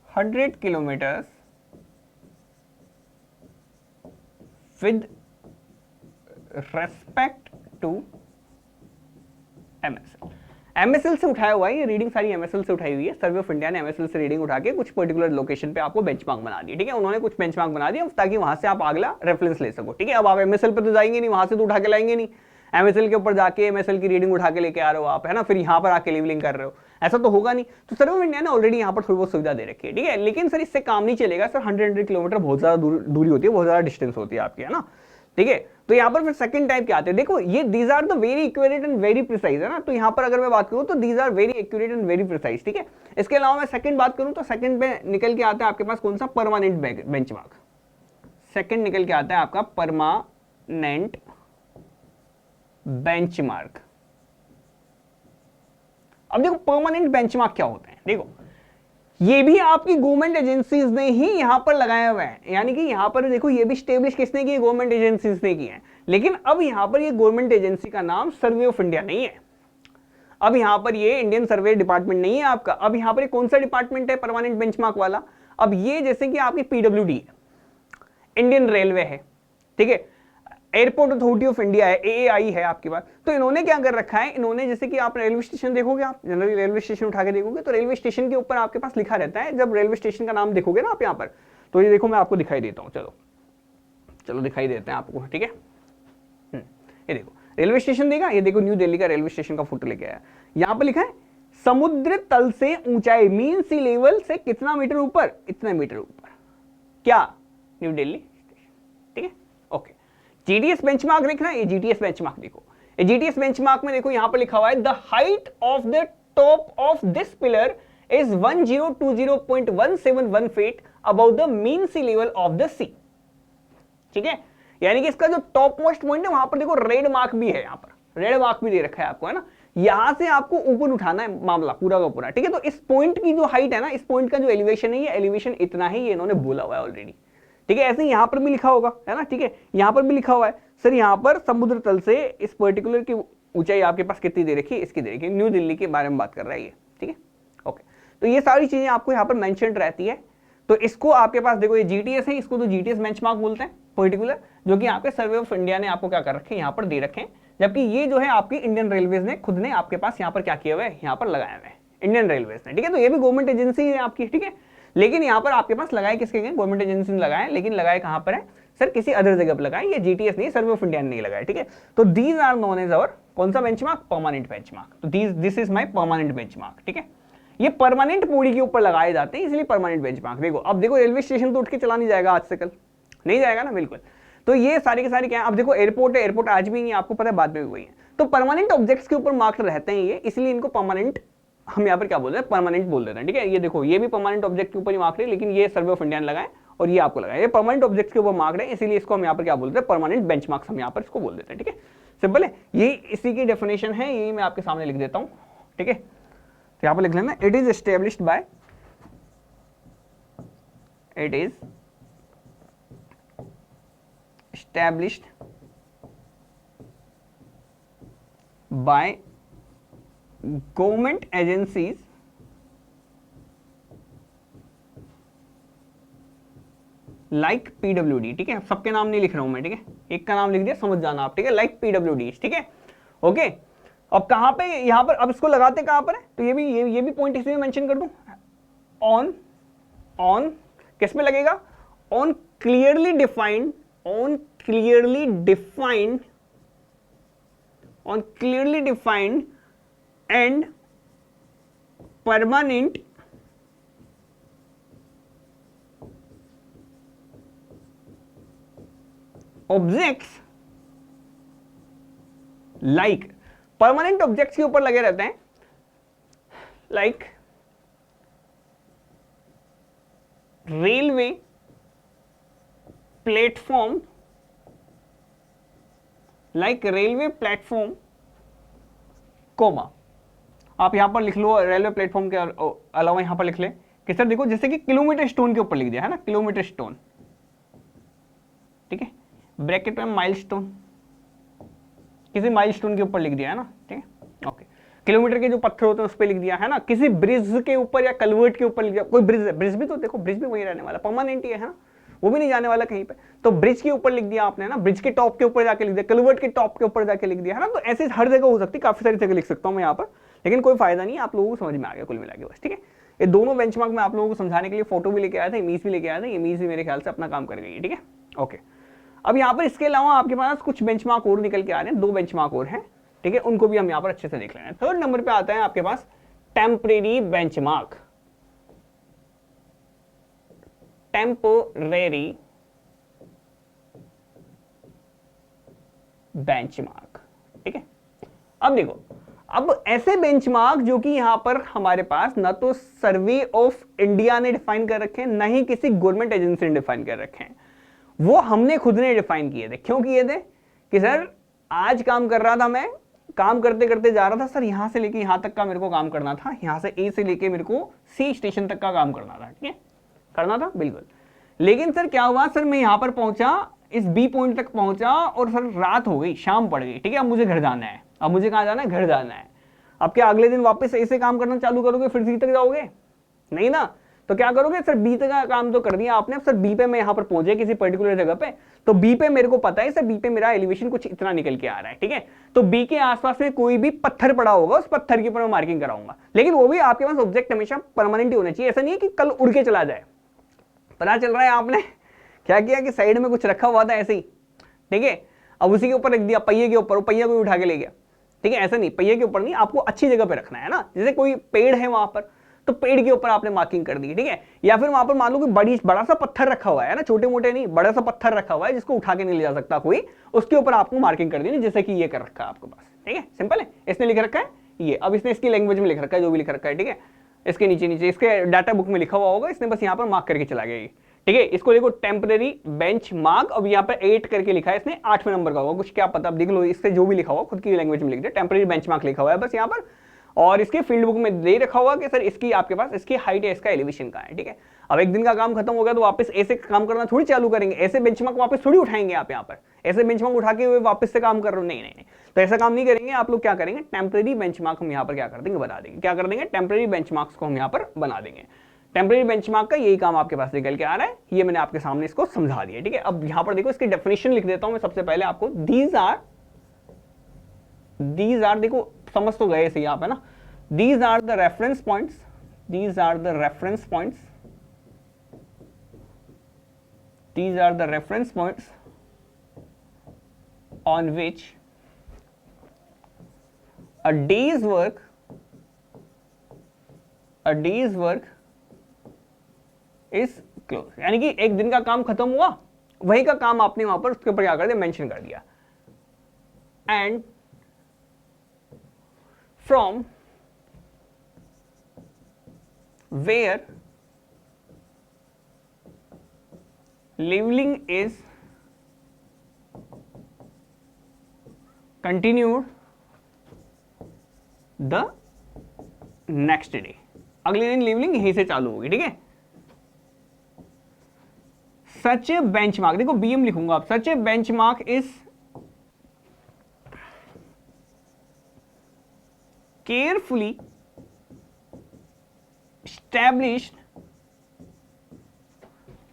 100 kilometers with respect to MSL। MSL से उठाया हुआ है ये रीडिंग, सारी एमएसएल से उठाई हुई है। सर्वे ऑफ इंडिया ने एमएसएल से रीडिंग उठा के कुछ पर्टिकुलर लोकेशन पे आपको बेंचमार्क बना दिया, ठीक है। उन्होंने कुछ बेंचमार्क बना दिया ताकि वहां से आप अगला रेफरेंस ले सको, ठीक है। अब आप एमएसएल पे तो जाएंगे नहीं, वहां से तो उठा के लाएंगे नहीं। एमएसएल के ऊपर जाके एमएसएल की रीडिंग उठा के लेके आ रहे हो आप, है ना, फिर यहाँ पर आके लेवलिंग कर रहे हो। ऐसा तो होगा नहीं। तो सर्वे ऑफ इंडिया ने ऑलरेडी यहाँ पर थोड़ी बहुत सुविधा दे रखी है, ठीक है, लेकिन सर इससे काम नहीं चलेगा सर, 100 किलोमीटर बहुत ज्यादा दूरी होती है, बहुत ज्यादा डिस्टेंस होती है आपकी, है ना, ठीक है। तो यहाँ पर फिर सेकंड टाइप क्या आते हैं, देखो ये these are the very accurate and very precise, है ना, तो यहाँ पर अगर मैं बात करूँ तो these are very accurate and very precise, ठीक है। इसके अलावा मैं सेकंड बात करूँ तो सेकंड पे निकल के आता है आपके पास कौन सा, परमानेंट बेंचमार्क। सेकंड निकल के आता है आपका परमानेंट बेंचमार्क। अब देखो परमानेंट बेंचमार्क क्या होते हैं, देखो ये भी आपकी गवर्नमेंट एजेंसीज ने ही यहां पर लगाया हुआ है, यानी कि यहां पर देखो ये भी स्टेब्लिश किसने की, गवर्नमेंट एजेंसीज ने की है। लेकिन अब यहां पर ये गवर्नमेंट एजेंसी का नाम सर्वे ऑफ इंडिया नहीं है, अब यहां पर ये इंडियन सर्वे डिपार्टमेंट नहीं है आपका, अब यहां पर कौन सा डिपार्टमेंट है परमानेंट बेंचमार्क वाला, अब ये जैसे कि आपकी पीडब्ल्यूडी है, इंडियन रेलवे है, ठीक है, एयरपोर्ट अथॉरिटी ऑफ इंडिया है, एएआई है आपके पास। तो इन्होंने क्या कर रखा है, इन्होंने जैसे कि आप रेलवे स्टेशन देखोगे, आप जनरली रेलवे स्टेशन उठा के देखोगे तो रेलवे स्टेशन के ऊपर आपके पास लिखा रहता है, जब रेलवे स्टेशन का नाम देखोगे ना आप यहाँ पर, तो ये देखो मैं आपको दिखाई देता हूँ, चलो दिखाई देते हैं आपको, ठीक है। ये देखो रेलवे स्टेशन देखा, ये देखो न्यू दिल्ली का रेलवे स्टेशन का फोटो लेके आया, यहाँ पर लिखा है समुद्र तल से ऊंचाई, मीन सी लेवल से कितना मीटर ऊपर, इतना मीटर ऊपर, क्या, न्यू दिल्ली स्टेशन, ठीक है, ओके। जीटीएस बेंचमार्क देखना, ये जीटीएस बेंचमार्क देखो, ये जीटीएस बेंचमार्क में देखो यहां पर लिखा हुआ है the height of the top of this pillar is 1020.171 feet above the mean sea level of the sea, ठीक है। यानी कि इसका जो टॉप मोस्ट पॉइंट है वहां पर देखो रेड मार्क भी है, यहां पर रेड मार्क भी दे रखा है आपको, है ना, यहां से आपको ऊपर उठाना है मामला पूरा का पूरा, ठीक है। तो इस पॉइंट की जो हाइट है ना, इस पॉइंट का जो एलिवेशन है, ये एलिवेशन इतना ही, ये इन्होंने बोला हुआ है ऑलरेडी, ठीक है। ऐसे यहां पर भी लिखा होगा, है ना, ठीक है, यहां पर भी लिखा हुआ है सर, यहां पर समुद्र तल से इस पर्टिकुलर की ऊंचाई आपके पास कितनी दे रखी है, इसकी दे रखी है, न्यू दिल्ली के बारे में बात कर रहा है ये, ठीक है, ओके। तो ये सारी चीजें आपको यहां पर मेंशन रहती है, तो इसको आपके पास देखो ये जीटीएस है, इसको तो जीटीएस बेंचमार्क बोलते हैं पर्टिकुलर, जो कि आपके सर्वे ऑफ इंडिया ने आपको क्या कर रखे हैं, यहाँ पर दे रखे हैं, जबकि ये जो है आपकी इंडियन रेलवेज ने खुद ने आपके पास यहाँ पर क्या किया हुआ है, यहाँ पर लगाया हुआ है इंडियन रेलवेज ने, ठीक है। तो ये भी गवर्नमेंट एजेंसी है आपकी, ठीक है, लेकिन यहाँ पर आपके पास लगाए किसके गए, गवर्नमेंट एजेंसी ने लगाए, लेकिन लगाए कहाँ पर है सर, किसी अदर जगह पर लगाए, ये जीटीएस नहीं, सर्वे ऑफ इंडिया ने नहीं लगाया, ठीक है। तो these are known as our कौन सा बेंचमार्क, परमानेंट बेंचमार्क, तो this is my permanent benchmark, ठीक है। ये परमानेंट बॉडी के ऊपर लगाए जाते हैं, इसलिए परमानेंट बेंचमार्क। देखो अब देखो रेलवे स्टेशन तो उठ के चला नहीं जाएगा आज से कल, नहीं जाएगा ना, बिल्कुल। तो ये सारी के सारी क्या है, अब देखो एयरपोर्ट है, एयरपोर्ट आज भी नहीं, आपको पता है बाद में भी वही है। तो परमानेंट ऑब्जेक्ट्स के ऊपर मार्क रहते हैं ये, इसलिए इनको परमानेंट हम यहाँ पर क्या बोल रहे हैं, परमानेंट बोल देते हैं, ठीक है। ये देखो ये भी परमानेंट ऑब्जेक्ट के ऊपर ही मार्क रहे, लेकिन ये सर्वे ऑफ इंडिया ने लगाए और ये आपको लगाए, ये परमानेंट ऑब्जेक्ट्स के ऊपर मार्क रहे, इसीलिए इसको हम यहाँ पर क्या बोलते हैं, परमानेंट बेंचमार्क्स हम यहाँ पर इसको बोल देते हैं, ठीक है। सिंपल है, ये इसी की डेफिनेशन है, यही मैं आपके सामने लिख देता हूँ, ठीक है। तो यहाँ पर लिख लेना, it is established by, it is established by government agencies like PWD, ठीक है, सबके नाम नहीं लिख रहा हूं मैं, ठीक है, एक का नाम लिख दिया, समझ जाना आप, ठीक है, like PWD, ठीक है, ओके। अब कहां पे, यहां पर, अब इसको लगाते कहां पर है, तो ये भी पॉइंट इसमें मेंशन कर दूं, ऑन किस में लगेगा, on clearly defined, on clearly defined and permanent objects, like permanent objects के ऊपर लगे रहते हैं, like railway platform, like railway platform comma, आप यहां पर लिख लो रेलवे प्लेटफॉर्म के अलावा यहां पर लिख ले कि सर देखो जैसे कि किलोमीटर स्टोन के ऊपर लिख दिया है ना, किलोमीटर स्टोन, ठीक है, ब्रैकेट में माइलस्टोन, किसी माइलस्टोन के ऊपर लिख दिया है ना, ठीक है, ओके। किलोमीटर के जो पत्थर होते हैं उस पर लिख दिया है ना, किसी ब्रिज के ऊपर या कलवर्ट के ऊपर लिख दिया, कोई ब्रिज है, ब्रिज भी तो देखो ब्रिज भी वही रहने वाला, परमानेंट ही है ना, वो भी नहीं जाने वाला कहीं पे, तो ब्रिज के ऊपर लिख दिया आपने ना, ब्रिज के टॉप के ऊपर जाके लिख दिया, कलवर्ट के टॉप के ऊपर जाके लिख दिया है ना। तो ऐसे हर जगह हो सकती है, काफी सारी जगह लिख सकता हूं मैं यहाँ पर, लेकिन कोई फायदा नहीं, आप लोगों को समझ में आ गया कुल मिला के बस, ठीक है। ये दोनों बेंचमार्क में आप लोगों को समझाने के लिए फोटो भी लेके आया था, इमेज भी लेके आया था, इमेज भी मेरे ख्याल से अपना काम कर गई है, ठीक है, ओके। अब यहाँ पर इसके अलावा आपके पास कुछ बेंचमार्क और निकल के आ रहे हैं, 2 बेंचमार्क और हैं, ठीक है, उनको भी हम यहाँ पर अच्छे से देख लेंगे। थर्ड नंबर पे आता है आपके पास टेम्परेरी बेंचमार्क, टेम्परेरी बेंचमार्क, ठीक है। अब देखो, अब ऐसे बेंचमार्क जो कि यहां पर हमारे पास ना तो सर्वे ऑफ इंडिया ने डिफाइन कर रखे हैं, ना ही किसी गवर्नमेंट एजेंसी ने डिफाइन कर रखे हैं, वो हमने खुद ने डिफाइन किए थे। क्यों किए थे? कि सर आज काम कर रहा था, मैं काम करते करते जा रहा था, सर यहां से लेके यहां तक का मेरे को काम करना था, यहां से ए से लेके मेरे को सी स्टेशन तक का काम करना था, ठीक है, करना था बिल्कुल। लेकिन सर क्या हुआ, सर मैं यहां पर पहुंचा, इस बी पॉइंट तक पहुंचा और सर रात हो गई, शाम पड़ गई, ठीक है, अब मुझे घर जाना है। अब मुझे कहां जाना है? घर जाना है। अब क्या अगले दिन वापस ऐसे काम करना चालू करोगे, फिर सी तक जाओगे? नहीं ना। तो क्या करोगे, सर बी तक का काम तो कर दिया आपने, अब सर बी पे मैं यहां पर पहुंचे किसी पर्टिकुलर जगह पे, तो बी पे मेरे को पता है सर बी पे मेरा एलिवेशन कुछ इतना निकल के आ रहा है, ठीक है। तो बी के आसपास में कोई भी पत्थर पड़ा होगा, उस पत्थर के ऊपर मैं मार्किंग कराऊंगा। लेकिन वो भी आपके पास ऑब्जेक्ट हमेशा परमानेंट ही होना चाहिए, ऐसा नहीं है कि कल उड़ के चला जाए। पता चल रहा है आपने क्या किया कि साइड में कुछ रखा हुआ था ऐसे ही, ठीक है, अब उसी के ऊपर रख दिया, पहिए के ऊपर, पहिया को उठा के ले गया, ठीक है। ऐसा नहीं, पहिए के ऊपर नहीं, आपको अच्छी जगह पे रखना है ना। जैसे कोई पेड़ है वहां पर, तो पेड़ के ऊपर आपने मार्किंग कर दी, ठीक है। या फिर वहां पर मान लो कि बड़ा सा पत्थर रखा हुआ है ना, छोटे मोटे नहीं, बड़ा सा पत्थर रखा हुआ है जिसको उठा के नहीं ले जा सकता कोई, उसके ऊपर आपको मार्किंग कर दी, जैसे कि ये कर रखा है आपके पास, ठीक है, सिंपल है। इसने लिख रखा है ये, अब इसने इसकी लैंग्वेज में लिख रखा है जो भी लिख रखा है, ठीक है। इसके नीचे नीचे इसके डाटा बुक में लिखा हुआ होगा, इसने बस यहाँ पर मार्क करके चला गया, ठीक है। इसको देखो टेम्परेरी बेंच मार्क, अब यहाँ पर 8 करके लिखा है इसने, 8वें नंबर का होगा कुछ, क्या पता, अब देख लो इससे जो भी लिखा हुआ खुद की लैंग्वेज में लिख दिया, टेम्परेरी बेंच मार्क लिखा हुआ है बस यहाँ पर। और इसके फील्ड बुक में दे रखा होगा कि सर इसकी आपके पास इसकी हाइट है, इसका एलिवेशन का है, ठीक है। अब एक दिन का काम खत्म हो गया तो वापस ऐसे काम करना थोड़ी चालू करेंगे, ऐसे बेंचमार्क वापस थोड़ी उठाएंगे आप यहाँ पर, ऐसे बेंचमार्क उठा के वापस से काम कर रहे हो, नहीं नहीं नहीं, तो ऐसा काम नहीं करेंगे आप लोग। क्या करेंगे, टेम्परेरी बेंचमार्क हम यहाँ पर क्या कर देंगे, बना देंगे। क्या कर देंगे, टेम्परेरी बेंचमार्क्स को हम यहाँ पर बना देंगे। टेम्परेरी बेंचमार्क का यही काम आपके पास निकल के आ रहा है, ये मैंने आपके सामने इसको समझा दिया, ठीक है। अब यहां पर देखो इसकी डेफिनेशन लिख देता हूं मैं सबसे पहले आपको। दीज आर देखो समझ तो गए सही आप, है ना। These are the reference points, these are the reference points, these are the reference points on which a day's work is close, यानी कि एक दिन का काम खत्म हुआ, वही का काम आपने वहां पर उसके ऊपर क्या कर दिया, मेंशन कर दिया। And from where levelling is continued the next day, अगले दिन लेवलिंग यहीं से चालू होगी, ठीक है। सच ए बेंचमार्क, देखो बीएम लिखूंगा आप, such a benchmark is carefully established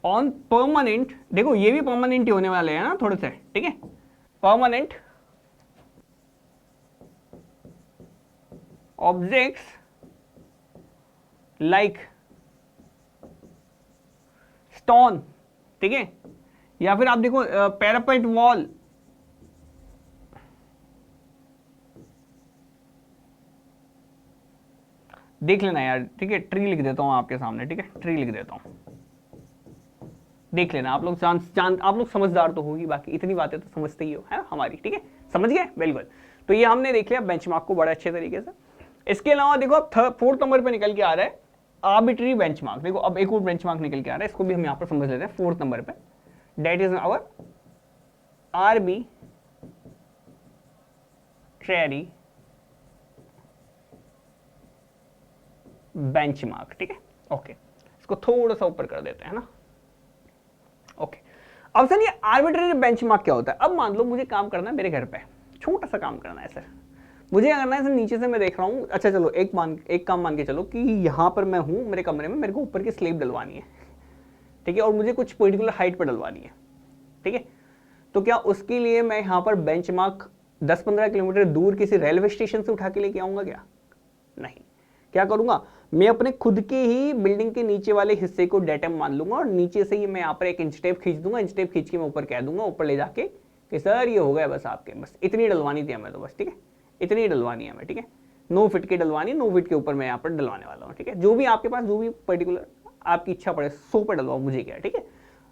on permanent, देखो ये भी परमानेंट ही होने वाले हैं ना थोड़े से, ठीक है, परमानेंट ऑब्जेक्ट्स लाइक स्टोन, ठीक है। या फिर आप देखो पैरापेट वॉल, देख लेना यार, ठीक है, ट्री लिख देता हूं आपके सामने, ठीक है, ट्री लिख देता हूं, देख लेना आप लोग। आप लोग समझदार तो होगी, बाकी इतनी बातें तो समझते ही हो, है ना हमारी, ठीक है, समझ गए, बिल्कुल। तो ये हमने देख लिया बेंचमार्क को बड़े अच्छे तरीके से। इसके अलावा देखो अब 4th नंबर पे निकल के आ रहा है आर्बिट्री बेंचमार्क। देखो अब एक और बेंचमार्क निकल के आ रहा है, इसको भी हम यहाँ पर समझ लेते हैं 4th नंबर पे। That is our arbitrary benchmark, ठीक है, ओके। इसको थोड़ा सा ऊपर कर देते हैं ना, ओके। अब सर ये आर्बिट्रेरी बेंचमार्क क्या होता है? अब मान लो मुझे काम करना है मेरे घर पे, छोटा सा काम करना है सर, मुझे क्या करना है सर, नीचे से मैं देख रहा हूँ, अच्छा चलो एक काम मान के चलो कि यहाँ पर मैं हूँ मेरे कमरे में, मेरे को ऊपर की स्लेब डलवानी है, ठीक है, और मुझे कुछ पर्टिकुलर हाइट पर डलवानी है, ठीक है। तो क्या उसके लिए मैं यहाँ पर बेंचमार्क 10-15 किलोमीटर दूर किसी रेलवे स्टेशन से उठा के लेके आऊंगा क्या? नहीं। क्या करूंगा, मैं अपने खुद के ही बिल्डिंग के नीचे वाले हिस्से को डेटम मान लूंगा और नीचे से ही मैं यहाँ पर एक इंच टेप खींच दूंगा, इंच टेप खींच के मैं ऊपर कह दूंगा, ऊपर ले जाके कि सर ये हो गया बस आपके, बस इतनी डलवानी थी हमें तो, बस ठीक है, इतनी डलवानी है हमें, ठीक है। नो फिट की डलवानी, नो फिट के ऊपर मैं यहाँ पर डलवाने वाला हूँ, ठीक है। जो भी आपके पास जो भी पर्टिकुलर आपकी इच्छा पड़े 100 पर डलवाओ, मुझे क्या है, ठीक है।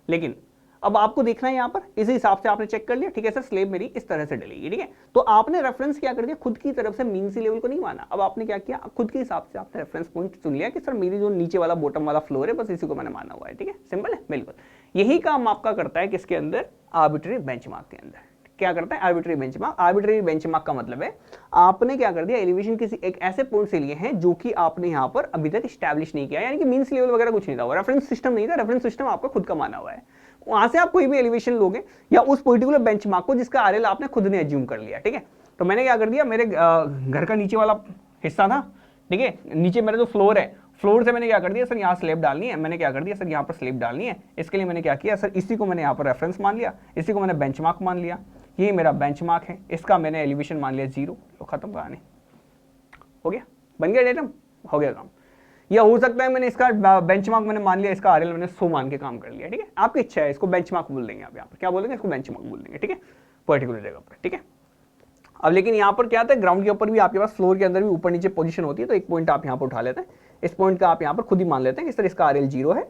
लेकिन अब आपको देखना है यहाँ पर, इस हिसाब से आपने चेक कर लिया, ठीक है सर स्लेब मेरी इस तरह से डलेगी, ठीक है। तो आपने रेफरेंस क्या कर दिया, खुद की तरफ से मीन सी लेवल को नहीं माना। अब आपने क्या किया, खुद के हिसाब से आपने रेफरेंस पॉइंट चुन लिया कि सर मेरी जो नीचे वाला बॉटम वाला फ्लोर है बस इसी को मैंने माना हुआ है, ठीक है। सिंपल है, बिल्कुल यही काम आपका करता है किसके अंदर, आर्बिट्रेरी बेंचमार्क के अंदर। क्या करता है आर्बिट्रेरी बेंचमार्क। आर्बिट्रेरी बेंचमार्क का मतलब है आपने क्या कर दिया, एलिवेशन किसी एक ऐसे पॉइंट से लिए हैं जो कि आपने यहाँ पर अभी तक स्टैब्लिश नहीं किया, यानी कि मीन्स लेवल वगैरह कुछ नहीं था, रेफरेंस सिस्टम नहीं था, रेफरेंस सिस्टम आपका खुद का माना हुआ है। वहां से आप कोई भी एलिवेशन लोगे या उस पर्टिकुलर बेंचमार्क को जिसका आरएल आपने खुद ने एज्यूम कर लिया, ठीक है। तो मैंने क्या कर दिया, मेरे घर का नीचे वाला हिस्सा था, ठीक है, नीचे मेरा जो फ्लोर है, फ्लोर से मैंने क्या कर दिया सर यहाँ स्लेब डालनी है, मैंने क्या कर दिया सर यहाँ पर स्लेब डालनी है। इसके लिए मैंने क्या किया सर, इसी को मैंने यहाँ पर रेफरेंस मान लिया, इसी को मैंने बेंचमार्क मान लिया, ये मेरा बेंचमार्क है, इसका मैंने एलिवेशन मान लिया 0, तो खत्म कहानी, हो गया, बन गया डेटम, हो गया काम। या हो सकता है मैंने इसका बेंचमार्क मैंने मान लिया, इसका आरएल मैंने 100 मान के काम कर लिया, ठीक है। आपकी इच्छा है, इसको बेंचमार्क बोल देंगे आप, यहाँ पर क्या बोलेंगे, इसको बेंचमार्क बोल देंगे, ठीक है, पर्टिकुलर जगह पर, ठीक है। अब लेकिन यहाँ पर क्या था, ग्राउंड के ऊपर भी आपके पास फ्लोर के अंदर भी ऊपर नीचे पोजीशन होती है, तो एक पॉइंट आप यहाँ पर उठा लेते हैं, इस पॉइंट का आप यहाँ पर खुद ही मान लेते हैं कि सर इसका आरएल 0 है,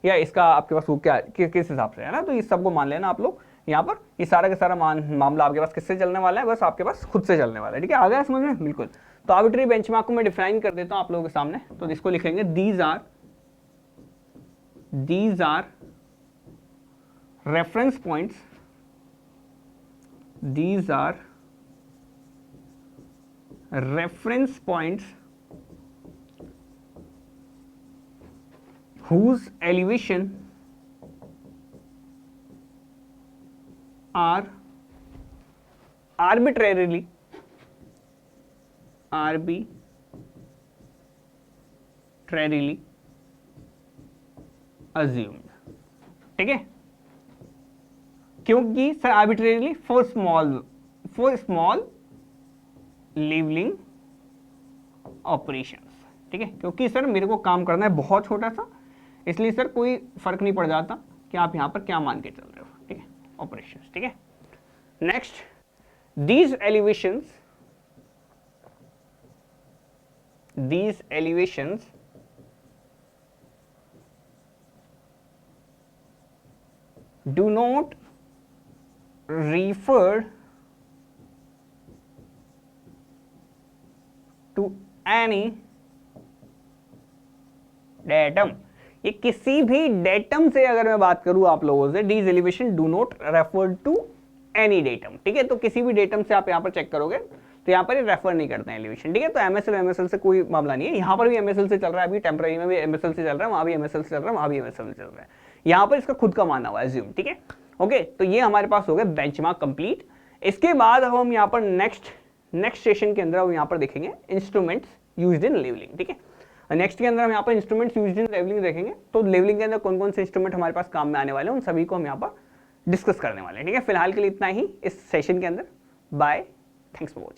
या इसका आपके पास वो क्या किस हिसाब से है ना, तो इस सबको मान लेना आप लोग यहाँ पर। ये सारा का सारा मामला आपके पास किससे चलने वाला है, बस आपके पास खुद से चलने वाला है, ठीक है। आ गया समझ में, बिल्कुल। तो आर्बिट्रेरी बेंचमार्क को मैं डिफाइन कर देता हूँ आप लोगों के सामने, तो इसको लिखेंगे these are reference points, these are reference points whose elevation are arbitrarily assumed, ठीक है। क्योंकि sir arbitrarily for small leveling operations, ठीक है, क्योंकि सर मेरे को काम करना है बहुत छोटा सा, इसलिए सर कोई फर्क नहीं पड़ जाता कि आप यहां पर क्या मान के चल रहे हो, ठीक है, ऑपरेशंस, ठीक है। Next, these elevations do not refer to any datum। ये किसी भी डेटम से अगर मैं बात करूं आप लोगों से, these elevation do not refer to any datum, ठीक है। तो किसी भी डेटम से आप यहां पर चेक करोगे तो यहां पर ये रेफर नहीं करते हैं एलिवेशन, ठीक है। तो एमएसएल से कोई मामला नहीं है, यहां पर भी एमएसएल से चल रहा है, अभी टेम्पररी में भी एमएसएल से चल रहा है, वहां भी एमएसएल से चल रहा है, वहां भी एमएसएल से चल रहा है, यहां पर इसका खुद का माना हुआ है एज्यूम, ठीक है। ओके, तो ये हमारे पास हो गया बेंचमार्क कंप्लीट। इसके बाद हम यहाँ पर नेक्स्ट सेशन के अंदर हम यहाँ पर देखेंगे इंस्ट्रूमेंट्स यूज्ड इन लेवलिंग, ठीक है। नेक्स्ट के अंदर हम यहाँ पर इंस्ट्रूमेंट्स यूज्ड इन लेवलिंग देखेंगे, तो लेवलिंग के अंदर कौन कौन से इंस्ट्रूमेंट हमारे पास काम में आने वाले हैं उन सभी को हम यहाँ पर डिस्कस करने वाले हैं, ठीक है। फिलहाल के लिए इतना ही इस सेशन के अंदर। Bye, thanks for watching.